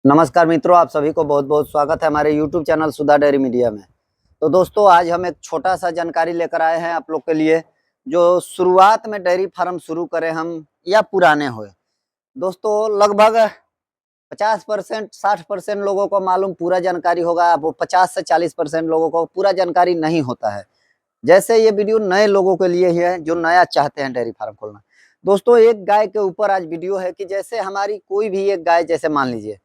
नमस्कार मित्रों, आप सभी को बहुत बहुत स्वागत है हमारे YouTube चैनल सुधा डेयरी मीडिया में। तो दोस्तों, आज हम एक छोटा सा जानकारी लेकर आए हैं आप लोग के लिए, जो शुरुआत में डेयरी फार्म शुरू करें हम या पुराने हुए। दोस्तों, लगभग 50% 60% लोगों को मालूम पूरा जानकारी होगा, वो 50 से 40% लोगों को पूरा जानकारी नहीं होता है। जैसे ये वीडियो नए लोगों के लिए ही है, जो नया चाहते हैं डेयरी फार्म खोलना। दोस्तों, एक गाय के ऊपर आज वीडियो है कि जैसे हमारी कोई भी एक गाय, जैसे मान लीजिए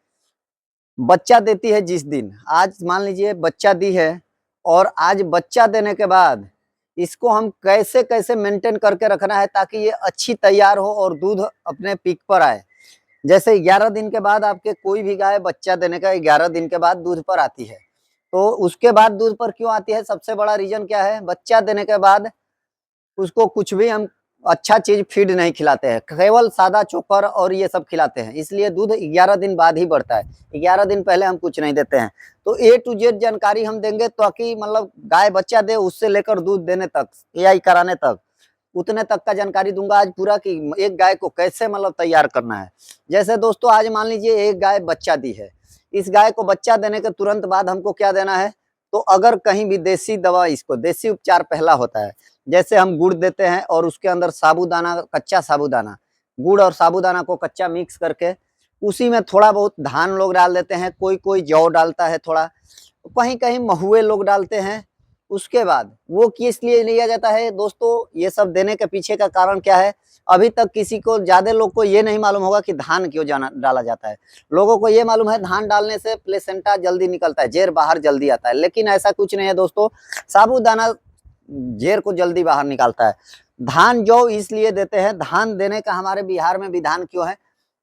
बच्चा देती है, जिस दिन आज मान लीजिए बच्चा दी है, और आज बच्चा देने के बाद इसको हम कैसे कैसे मेंटेन करके रखना है ताकि ये अच्छी तैयार हो और दूध अपने पीक पर आए। जैसे 11 दिन के बाद आपके कोई भी गाय बच्चा देने का 11 दिन के बाद दूध पर आती है, तो उसके बाद दूध पर क्यों आती है? सबसे बड़ा रीजन क्या है? बच्चा देने के बाद उसको कुछ भी हम अच्छा चीज फीड नहीं खिलाते हैं, केवल सादा चोकर और ये सब खिलाते हैं, इसलिए दूध 11 दिन बाद ही बढ़ता है। 11 दिन पहले हम कुछ नहीं देते हैं। तो A to Z जानकारी हम देंगे ताकि मतलब गाय बच्चा दे उससे लेकर दूध देने तक, AI कराने तक, उतने तक का जानकारी दूंगा आज पूरा कि एक गाय को कैसे मतलब तैयार करना है। जैसे दोस्तों, आज मान लीजिए एक गाय बच्चा दी है, इस गाय को बच्चा देने के तुरंत बाद हमको क्या देना है? तो अगर कहीं भी देसी दवा, इसको देसी उपचार पहला होता है। जैसे हम गुड़ देते हैं और उसके अंदर साबूदाना, कच्चा साबूदाना, गुड़ और साबूदाना को कच्चा मिक्स करके उसी में थोड़ा बहुत धान लोग डाल देते हैं, कोई कोई जौ डालता है, थोड़ा कहीं कहीं महुए लोग डालते हैं। उसके बाद वो किस लिए लिया जाता है दोस्तों? ये सब देने के पीछे का कारण क्या है? अभी तक किसी को, ज्यादा लोग को ये नहीं मालूम होगा कि धान क्यों डाला जाता है। लोगों को ये मालूम है धान डालने से प्लेसेंटा जल्दी निकलता है, जेर बाहर जल्दी आता है, लेकिन ऐसा कुछ नहीं है दोस्तों। साबूदाना जेर को जल्दी बाहर निकालता है। धान जौ इसलिए देते हैं, धान देने का हमारे बिहार में विधान क्यों है?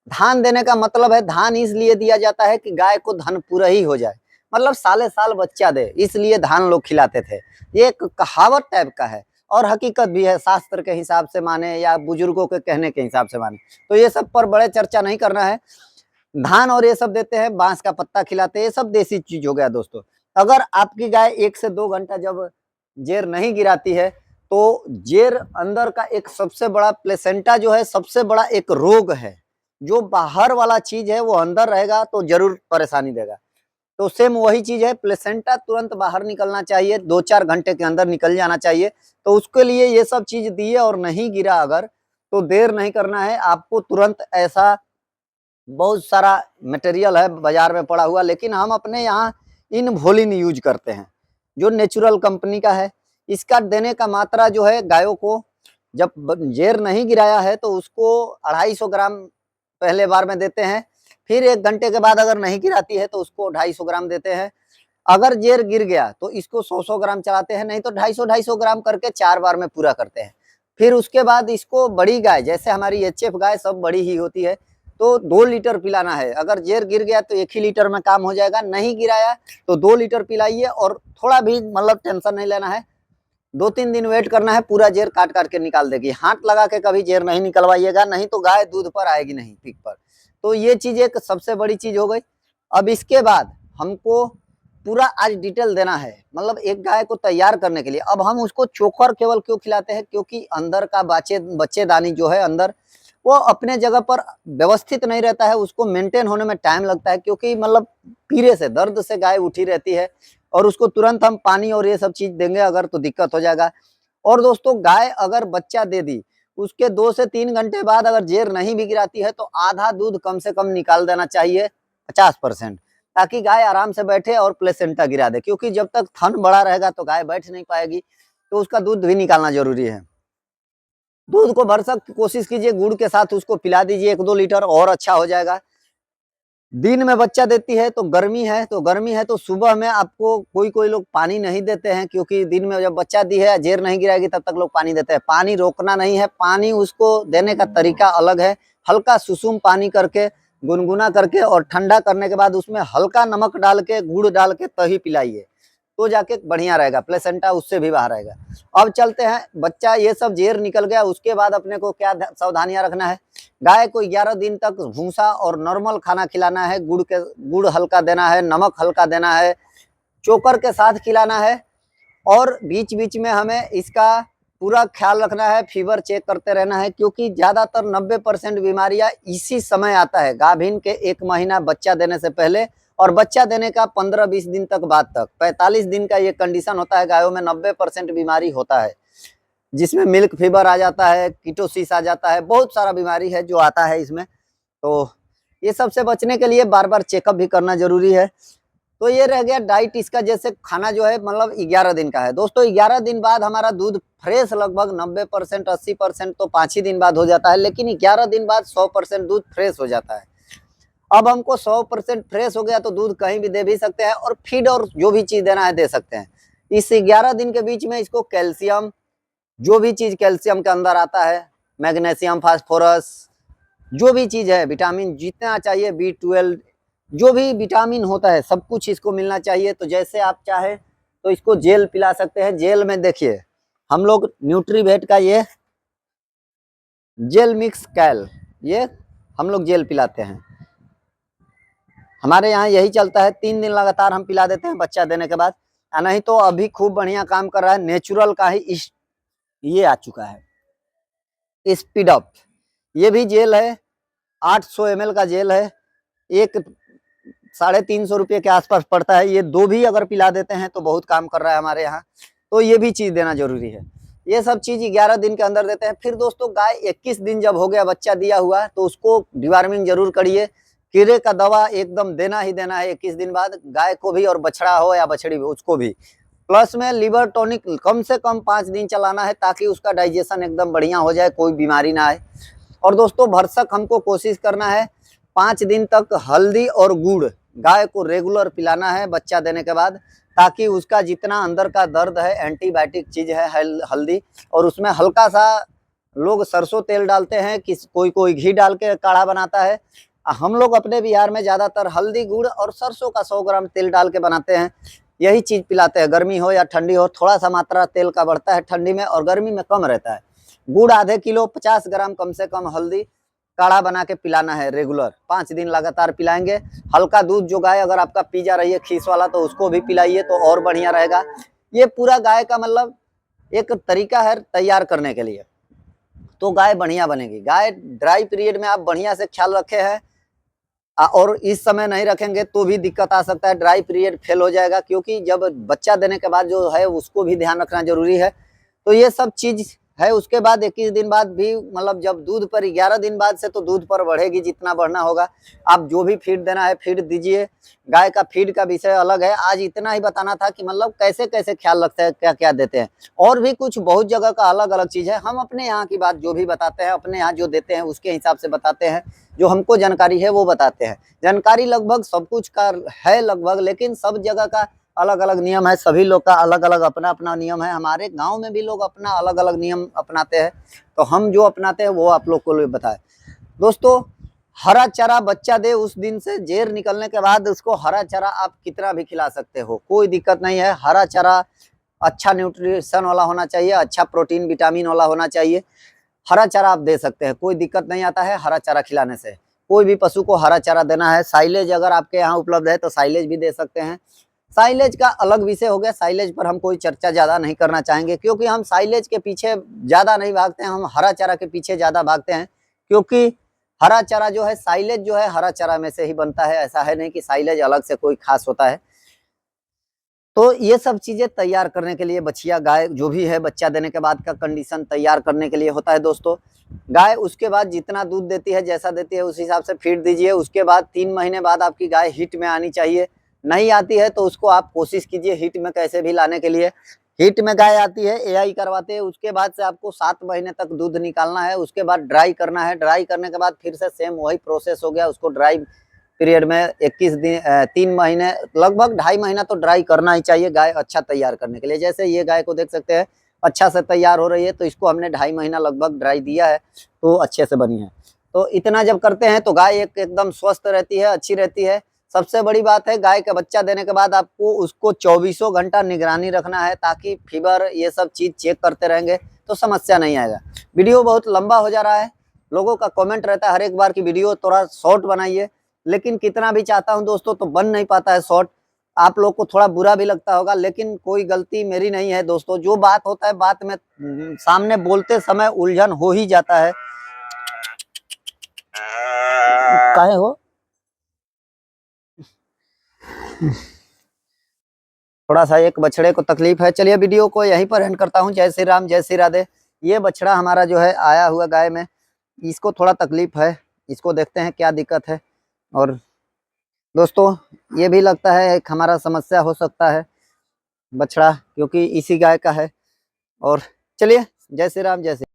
धान देने का मतलब है, धान इसलिए दिया जाता है कि गाय को धन पूरा ही हो जाए, मतलब साले साल बच्चा दे, इसलिए धान लोग खिलाते थे। ये एक कहावत टाइप का है और हकीकत भी है, शास्त्र के हिसाब से माने या बुजुर्गों के कहने के हिसाब से माने। तो ये सब पर बड़े चर्चा नहीं करना है। धान और ये सब देते हैं, बांस का पत्ता खिलाते हैं, ये सब देसी चीज हो गया दोस्तों। अगर आपकी गाय 1 से 2 घंटा जब जेर नहीं गिराती है, तो जेर अंदर का एक सबसे बड़ा प्लेसेंटा जो है, सबसे बड़ा एक रोग है। जो बाहर वाला चीज है वो अंदर रहेगा तो जरूर परेशानी देगा। तो सेम वही चीज है, प्लेसेंटा तुरंत बाहर निकलना चाहिए, 2-4 घंटे के अंदर निकल जाना चाहिए। तो उसके लिए ये सब चीज दिए और नहीं गिरा अगर, तो देर नहीं करना है आपको तुरंत। ऐसा बहुत सारा मटेरियल है बाजार में पड़ा हुआ, लेकिन हम अपने यहाँ इनवोलिन यूज करते हैं, जो नेचुरल कंपनी का है। इसका देने का मात्रा जो है, गायों को जब जेर नहीं गिराया है तो उसको 250 ग्राम पहले बार में देते हैं, फिर 1 घंटे के बाद अगर नहीं गिराती है तो उसको 250 ग्राम देते हैं। अगर जेर गिर गया तो इसको 100 ग्राम चलाते हैं, नहीं तो 250 ग्राम करके 4 बार में पूरा करते हैं। फिर उसके बाद इसको बड़ी गाय, जैसे हमारी HF गाय सब बड़ी ही होती है, तो 2 लीटर पिलाना है। अगर जेर गिर गया तो 1 ही लीटर में काम हो जाएगा, नहीं गिराया तो 2 लीटर पिलाइए, और थोड़ा भी मतलब टेंशन नहीं लेना है। 2-3 दिन वेट करना है, पूरा जेर काट काट के निकाल देगी। हाथ लगा के कभी जेर नहीं निकलवाइएगा, नहीं तो गाय दूध पर आएगी नहीं, पीक पर। तो ये चीज एक सबसे बड़ी चीज हो गई। अब इसके बाद हमको पूरा आज डिटेल देना है, मतलब एक गाय को तैयार करने के लिए। अब हम उसको चोकर केवल क्यों खिलाते हैं? क्योंकि अंदर का बच्चेदानी जो है अंदर, वो अपने जगह पर व्यवस्थित नहीं रहता है, उसको मेंटेन होने में टाइम लगता है, क्योंकि मतलब पीड़े से, दर्द से गाय उठी रहती है, और उसको तुरंत हम पानी और ये सब चीज देंगे अगर, तो दिक्कत हो जाएगा। और दोस्तों, गाय अगर बच्चा दे दी, उसके 2 से 3 घंटे बाद अगर जेर नहीं भी गिराती है, तो आधा दूध कम से कम निकाल देना चाहिए, 50%, ताकि गाय आराम से बैठे और प्लेसेंटा गिरा दे। क्योंकि जब तक थन बड़ा रहेगा तो गाय बैठ नहीं पाएगी, तो उसका दूध भी निकालना जरूरी है। दूध को भरसक कोशिश कीजिए गुड़ के साथ उसको पिला दीजिए 1-2 लीटर, और अच्छा हो जाएगा। दिन में बच्चा देती है तो गर्मी है तो सुबह में आपको, कोई कोई लोग पानी नहीं देते हैं, क्योंकि दिन में जब बच्चा दी है, जेर नहीं गिराएगी तब तक लोग पानी देते हैं। पानी रोकना नहीं है, पानी उसको देने का तरीका अलग है। हल्का सुसुम पानी करके, गुनगुना करके, और ठंडा करने के बाद उसमें हल्का नमक डाल के, गुड़ डाल के तभी पिलाइए, तो जाके बढ़िया रहेगा, प्लेसेंटा उससे भी बाहर आएगा। अब चलते हैं, बच्चा ये सब जेर निकल गया, उसके बाद अपने को क्या सावधानियां रखना है? गाय को 11 दिन तक भूसा और नॉर्मल खाना खिलाना है, गुड़ हल्का देना है, नमक हल्का देना है, चोकर के साथ खिलाना है। और बीच बीच में हमें इसका पूरा ख्याल रखना है, फीवर चेक करते रहना है, क्योंकि ज्यादातर 90% बीमारियां इसी समय आता है, गाभिन के 1 महीना बच्चा देने से पहले और बच्चा देने का 15-20 दिन तक बाद तक 45 दिन का ये कंडीशन होता है। गायों में 90% बीमारी होता है, जिसमें मिल्क फीवर आ जाता है, कीटोसिस आ जाता है, बहुत सारा बीमारी है जो आता है इसमें। तो ये सब से बचने के लिए बार बार चेकअप भी करना जरूरी है। तो ये रह गया डाइट इसका। जैसे खाना जो है मतलब 11 दिन का है दोस्तों, 11 दिन बाद हमारा दूध फ्रेश लगभग 90% 80% तो 5 ही दिन बाद हो जाता है, लेकिन 11 दिन बाद 100% दूध फ्रेश हो जाता है। अब हमको 100% फ्रेश हो गया तो दूध कहीं भी दे भी सकते हैं और फीड और जो भी चीज देना है दे सकते हैं। इस 11 दिन के बीच में इसको कैल्शियम, जो भी चीज कैल्शियम के अंदर आता है, मैग्नीशियम, फास्फोरस, जो भी चीज है, विटामिन जितना चाहिए, B12, जो भी विटामिन होता है सब कुछ इसको मिलना चाहिए। तो जैसे आप चाहे तो इसको जेल पिला सकते हैं। जेल में देखिए हम लोग न्यूट्रीवेट का ये जेल मिक्स कैल, ये हम लोग जेल पिलाते हैं। हमारे यहाँ यही चलता है, 3 दिन लगातार हम पिला देते हैं बच्चा देने के बाद। नहीं तो अभी खूब बढ़िया काम कर रहा है, नेचुरल का ही ये आ चुका है स्पीड अप। ये भी जेल है, 800 ml का जेल है, एक 350 रुपये के आसपास पड़ता है। ये 2 भी अगर पिला देते हैं तो बहुत काम कर रहा है हमारे यहाँ। तो ये भी चीज देना जरूरी है। ये सब चीज 11 दिन के अंदर देते हैं। फिर दोस्तों गाय 21 दिन जब हो गया बच्चा दिया हुआ तो उसको डिवार्मिंग जरूर करिए। कीड़े का दवा एकदम देना ही देना है 21 दिन बाद, गाय को भी और बछड़ा हो या बछड़ी हो उसको भी। प्लस में लिवर टॉनिक कम से कम 5 दिन चलाना है, ताकि उसका डाइजेशन एकदम बढ़िया हो जाए, कोई बीमारी ना आए। और दोस्तों भरसक हमको कोशिश करना है 5 दिन तक हल्दी और गुड़ गाय को रेगुलर पिलाना है बच्चा देने के बाद, ताकि उसका जितना अंदर का दर्द है, एंटीबायोटिक चीज है हल्दी, और उसमें हल्का सा लोग सरसों तेल डालते हैं, कोई कोई घी डाल के काढ़ा बनाता है। हम लोग अपने बिहार में ज्यादातर हल्दी, गुड़ और सरसों का 100 ग्राम तेल डाल के बनाते हैं, यही चीज पिलाते हैं। गर्मी हो या ठंडी हो, थोड़ा सा मात्रा तेल का बढ़ता है ठंडी में और गर्मी में कम रहता है। गुड़ आधे किलो, 50 ग्राम कम से कम हल्दी, काढ़ा बना के पिलाना है रेगुलर, 5 दिन लगातार पिलाएंगे। हल्का दूध जो गाय अगर आपका पी जा रही है खीस वाला, तो उसको भी पिलाइए तो और बढ़िया रहेगा। ये पूरा गाय का मतलब एक तरीका है तैयार करने के लिए, तो गाय बढ़िया बनेगी। गाय ड्राई पीरियड में आप बढ़िया से ख्याल रखे हैं और इस समय नहीं रखेंगे तो भी दिक्कत आ सकता है, ड्राई पीरियड फेल हो जाएगा, क्योंकि जब बच्चा देने के बाद जो है उसको भी ध्यान रखना जरूरी है। तो ये सब चीज है। उसके बाद 21 दिन बाद भी मतलब जब दूध पर 11 दिन बाद से तो दूध पर बढ़ेगी जितना बढ़ना होगा। आप जो भी फीड देना है फीड दीजिए। गाय का फीड का विषय अलग है, आज इतना ही बताना था कि मतलब कैसे कैसे ख्याल रखते हैं, क्या क्या देते हैं। और भी कुछ बहुत जगह का अलग अलग चीज है। हम अपने यहाँ की बात जो भी बताते हैं, अपने यहाँ जो देते हैं उसके हिसाब से बताते हैं, जो हमको जानकारी है वो बताते हैं। जानकारी लगभग सब कुछ का है लगभग, लेकिन सब जगह का अलग अलग नियम है, सभी लोग का अलग अलग अपना अपना नियम है। हमारे गांव में भी लोग अपना अलग अलग नियम अपनाते हैं, तो हम जो अपनाते हैं वो आप लोग को बताए। दोस्तों हरा चारा बच्चा दे उस दिन से जेर निकलने के बाद उसको हरा चारा आप कितना भी खिला सकते हो, कोई दिक्कत नहीं है। हरा चारा अच्छा न्यूट्रिशन वाला होना चाहिए, अच्छा प्रोटीन विटामिन वाला होना चाहिए। हरा चारा आप दे सकते हैं, कोई दिक्कत नहीं आता है हरा चारा खिलाने से। कोई भी पशु को हरा चारा देना है। साइलेज अगर आपके यहाँ उपलब्ध है तो साइलेज भी दे सकते हैं। साइलेज का अलग विषय हो गया, साइलेज पर हम कोई चर्चा ज्यादा नहीं करना चाहेंगे, क्योंकि हम साइलेज के पीछे ज्यादा नहीं भागते हैं, हम हरा चारा के पीछे ज्यादा भागते हैं। क्योंकि हरा चारा जो है, साइलेज जो है हरा चारा में से ही बनता है, ऐसा है नहीं कि साइलेज अलग से कोई खास होता है। तो ये सब चीजें तैयार करने के लिए बछिया गाय जो भी है बच्चा देने के बाद का कंडीशन तैयार करने के लिए होता है दोस्तों। गाय उसके बाद जितना दूध देती है, जैसा देती है उस हिसाब से फीड दीजिए। उसके बाद 3 महीने बाद आपकी गाय हिट में आनी चाहिए। नहीं आती है तो उसको आप कोशिश कीजिए हिट में कैसे भी लाने के लिए। हिट में गाय आती है, एआई करवाते हैं, उसके बाद से आपको 7 महीने तक दूध निकालना है। उसके बाद ड्राई करना है, ड्राई करने के बाद फिर से सेम वही प्रोसेस हो गया। उसको ड्राई पीरियड में 21 दिन 3 महीने लगभग 2.5 महीना तो ड्राई करना ही चाहिए गाय अच्छा तैयार करने के लिए। जैसे ये गाय को देख सकते हैं अच्छा से तैयार हो रही है, तो इसको हमने 2.5 महीना लगभग ड्राई दिया है, तो अच्छे से बनी है। तो इतना जब करते हैं तो गाय एकदम स्वस्थ रहती है, अच्छी रहती है। सबसे बड़ी बात है गाय का बच्चा देने के बाद आपको उसको 24 घंटा निगरानी रखना है, ताकि फीवर ये सब चीज चेक करते रहेंगे तो समस्या नहीं आएगा। वीडियो बहुत लंबा हो जा रहा है, लोगों का कमेंट रहता है हर एक बार की वीडियो थोड़ा शॉर्ट बनाइए, लेकिन कितना भी चाहता हूं दोस्तों तो बन नहीं पाता है शॉर्ट। आप लोग को थोड़ा बुरा भी लगता होगा, लेकिन कोई गलती मेरी नहीं है दोस्तों। जो बात होता है बात में सामने बोलते समय उलझन हो ही जाता है। काहे हो, थोड़ा सा एक बछड़े को तकलीफ है। चलिए वीडियो को यहीं पर एंड करता हूँ। जय श्री राम, जय श्री राधे। ये बछड़ा हमारा जो है आया हुआ गाय में, इसको थोड़ा तकलीफ है, इसको देखते हैं क्या दिक्कत है। और दोस्तों ये भी लगता है एक हमारा समस्या हो सकता है बछड़ा, क्योंकि इसी गाय का है। और चलिए, जय श्री राम, जय श्री